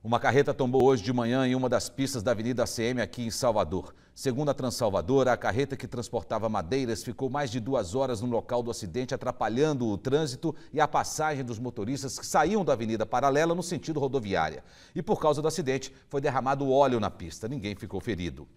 Uma carreta tombou hoje de manhã em uma das pistas da Avenida ACM aqui em Salvador. Segundo a Transalvadora, a carreta que transportava madeiras ficou mais de 2 horas no local do acidente, atrapalhando o trânsito e a passagem dos motoristas que saíam da avenida paralela no sentido rodoviária. E por causa do acidente, foi derramado óleo na pista. Ninguém ficou ferido.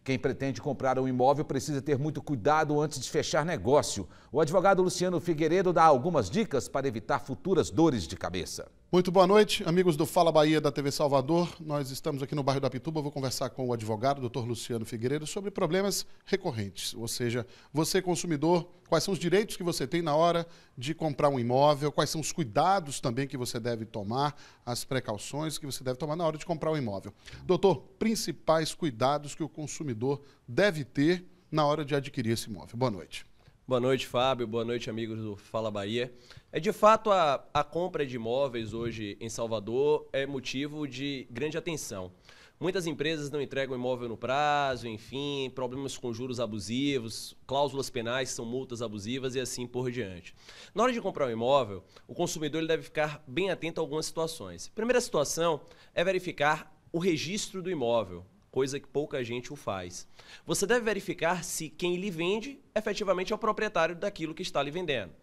Quem pretende comprar um imóvel precisa ter muito cuidado antes de fechar negócio. O advogado Luciano Figueiredo dá algumas dicas para evitar futuras dores de cabeça. Muito boa noite, amigos do Fala Bahia da TV Salvador. Nós estamos aqui no bairro da Pituba. Vou conversar com o advogado, Dr. Luciano Figueiredo, sobre problemas recorrentes. Ou seja, você consumidor, quais são os direitos que você tem na hora de comprar um imóvel, quais são os cuidados também que você deve tomar, as precauções que você deve tomar na hora de comprar um imóvel. Doutor, principais cuidados que o consumidor deve ter na hora de adquirir esse imóvel. Boa noite. Boa noite, Fábio. Boa noite, amigos do Fala Bahia. De fato, a compra de imóveis hoje em Salvador é motivo de grande atenção. Muitas empresas não entregam imóvel no prazo, enfim, problemas com juros abusivos, cláusulas penais, que são multas abusivas e assim por diante. Na hora de comprar um imóvel, o consumidor ele deve ficar bem atento a algumas situações. A primeira situação é verificar o registro do imóvel, coisa que pouca gente o faz. Você deve verificar se quem lhe vende efetivamente é o proprietário daquilo que está lhe vendendo.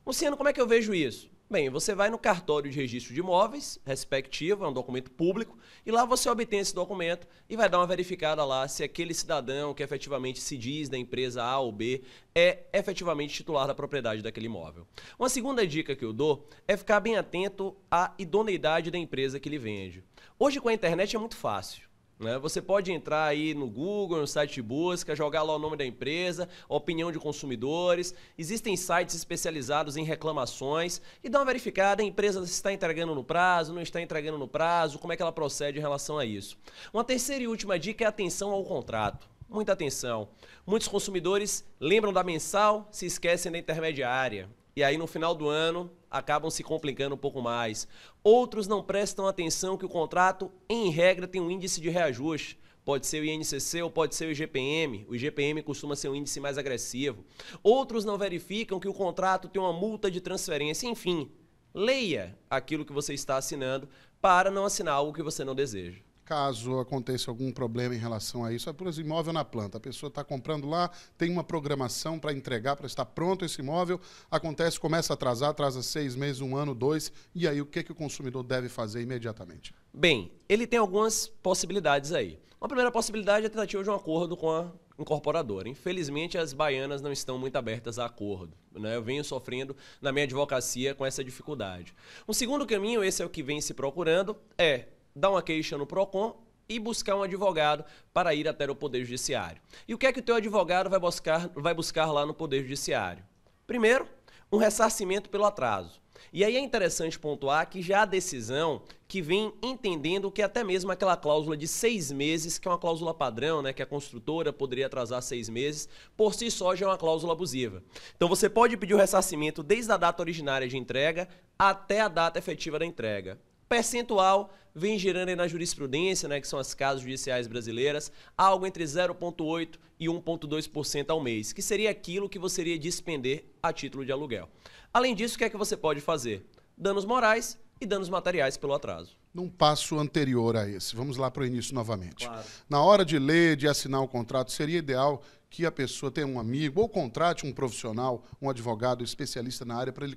Luciano, como é que eu vejo isso? Bem, você vai no cartório de registro de imóveis, respectivo, é um documento público, e lá você obtém esse documento e vai dar uma verificada lá se aquele cidadão que efetivamente se diz da empresa A ou B é efetivamente titular da propriedade daquele imóvel. Uma segunda dica que eu dou é ficar bem atento à idoneidade da empresa que lhe vende. Hoje com a internet é muito fácil. Você pode entrar aí no Google, no site de busca, jogar lá o nome da empresa, a opinião de consumidores. Existem sites especializados em reclamações e dá uma verificada, a empresa está entregando no prazo, não está entregando no prazo, como é que ela procede em relação a isso. Uma terceira e última dica é atenção ao contrato. Muita atenção. Muitos consumidores lembram da mensal, se esquecem da intermediária. E aí, no final do ano, acabam se complicando um pouco mais. Outros não prestam atenção que o contrato, em regra, tem um índice de reajuste. Pode ser o INCC ou pode ser o IGPM. O IGPM costuma ser um índice mais agressivo. Outros não verificam que o contrato tem uma multa de transferência. Enfim, leia aquilo que você está assinando para não assinar algo que você não deseja. Caso aconteça algum problema em relação a isso, por exemplo, imóvel na planta, a pessoa está comprando lá, tem uma programação para entregar, para estar pronto esse imóvel, acontece, começa a atrasar, atrasa 6 meses, 1 ano, 2, e aí o que o consumidor deve fazer imediatamente? Bem, ele tem algumas possibilidades aí. Uma primeira possibilidade é a tentativa de um acordo com a incorporadora. Infelizmente, as baianas não estão muito abertas a acordo. Eu venho sofrendo na minha advocacia com essa dificuldade. Um segundo caminho, esse é o que vem se procurando, é dar uma queixa no PROCON e buscar um advogado para ir até o Poder Judiciário. E o que é que o teu advogado vai buscar lá no Poder Judiciário? Primeiro, um ressarcimento pelo atraso. E aí é interessante pontuar que já a decisão que vem entendendo que até mesmo aquela cláusula de 6 meses, que é uma cláusula padrão, que a construtora poderia atrasar 6 meses, por si só já é uma cláusula abusiva. Então você pode pedir o ressarcimento desde a data originária de entrega até a data efetiva da entrega. Percentual vem girando aí na jurisprudência, que são as casas judiciais brasileiras, algo entre 0,8% e 1,2% ao mês, que seria aquilo que você iria despender a título de aluguel. Além disso, o que é que você pode fazer? Danos morais e danos materiais pelo atraso. Num passo anterior a esse, vamos lá para o início novamente. Claro. Na hora de ler, de assinar o contrato, seria ideal que a pessoa tenha um amigo ou contrate um profissional, um advogado especialista na área, para que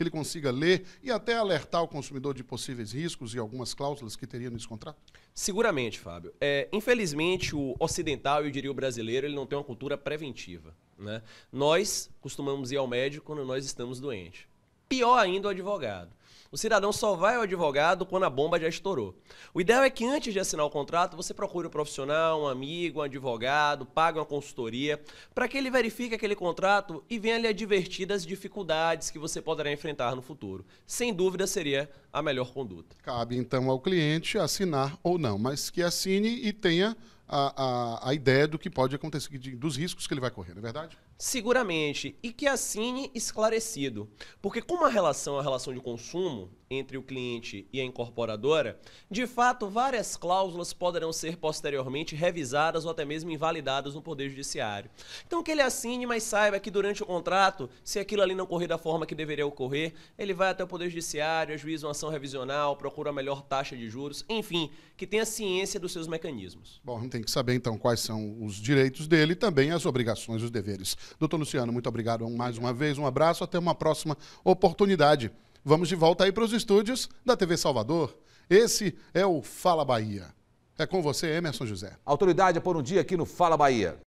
ele consiga ler e até alertar o consumidor de possíveis riscos e algumas cláusulas que teria nesse contrato? Seguramente, Fábio. Infelizmente, o ocidental, eu diria o brasileiro, ele não tem uma cultura preventiva. Nós costumamos ir ao médico quando nós estamos doentes. Pior ainda o advogado. O cidadão só vai ao advogado quando a bomba já estourou. O ideal é que antes de assinar o contrato, você procure um profissional, um amigo, um advogado, pague uma consultoria, para que ele verifique aquele contrato e venha lhe advertir das dificuldades que você poderá enfrentar no futuro. Sem dúvida, seria a melhor conduta. Cabe, então, ao cliente assinar ou não, mas que assine e tenha a ideia do que pode acontecer, dos riscos que ele vai correr, não é verdade? Seguramente, e que assine esclarecido, porque como a relação é a relação de consumo entre o cliente e a incorporadora, de fato várias cláusulas poderão ser posteriormente revisadas ou até mesmo invalidadas no Poder Judiciário. Então que ele assine, mas saiba que durante o contrato, se aquilo ali não correr da forma que deveria ocorrer, ele vai até o Poder Judiciário, ajuiza uma ação revisional, procura a melhor taxa de juros, enfim, que tenha ciência dos seus mecanismos. Bom, a gente tem que saber então quais são os direitos dele e também as obrigações e os deveres. Doutor Luciano, muito obrigado mais uma vez, um abraço, até uma próxima oportunidade. Vamos de volta aí para os estúdios da TV Salvador. Esse é o Fala Bahia. É com você, Emerson José. Autoridade por um dia aqui no Fala Bahia.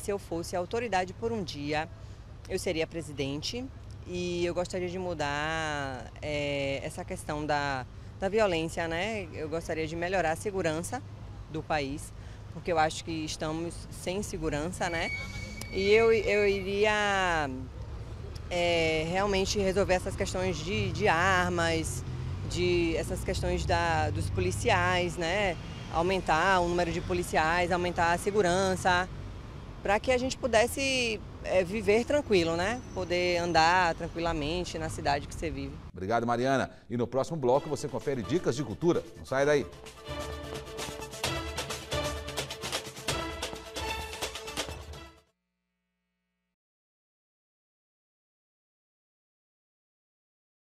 Se eu fosse autoridade por um dia, eu seria presidente e eu gostaria de mudar essa questão da violência, né? Eu gostaria de melhorar a segurança do país, porque eu acho que estamos sem segurança, né? E eu iria realmente resolver essas questões de armas, essas questões dos policiais, né? Aumentar o número de policiais, aumentar a segurança, para que a gente pudesse viver tranquilo, né? Poder andar tranquilamente na cidade que você vive. Obrigado, Mariana. E no próximo bloco você confere dicas de cultura. Não sai daí.